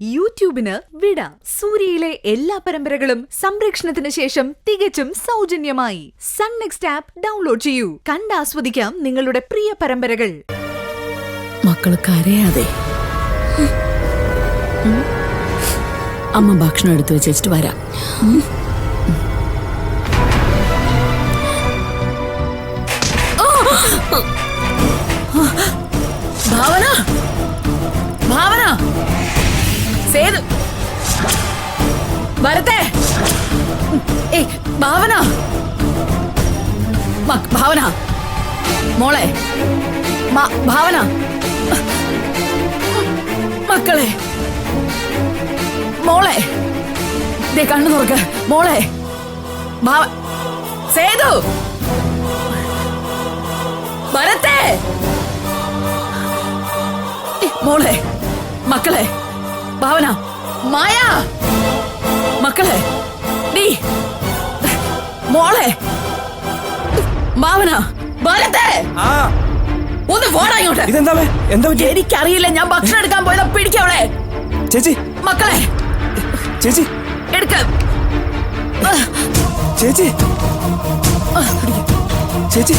യൂട്യൂബിന് വിട. സൂര്യയിലെ എല്ലാ പരമ്പരകളും സംരക്ഷണത്തിന് ശേഷം തികച്ചും സൗജന്യമായി സൺ നെക്സ്റ്റ് ആപ്പ് ഡൗൺലോഡ് ചെയ്യൂ. കണ്ടാസ്വദിക്കാം നിങ്ങളുടെ പ്രിയ പരമ്പരകൾ. മക്കള് കരയാതെ. അമ്മ ഭക്ഷണം എടുത്തു വെച്ചിട്ട് വരാം. ഭാവന, ഭാവന, സേതു, വരട്ടെ. ഭാവന, ഭാവന, മോളെ, ഭാവന, മക്കളെ, മോളെ, ദേ കണ്ണു തുറക്ക്. മോളെ, സേതു, വരട്ടെ. മോളെ, മക്കളെ, ഭാവന, മായ, മക്കളെ, നീ, മോളെ, ഭാവന, വരട്ടെ. ഒന്ന് പോടാ ഇങ്ങോട്ട്. എനിക്കറിയില്ല, ഞാൻ ഭക്ഷണം എടുക്കാൻ പോയതാ. പിടിക്കവളെ. ചേച്ചി, മക്കളെ, ചേച്ചി, എടുക്ക. ചേച്ചി, ചേച്ചി,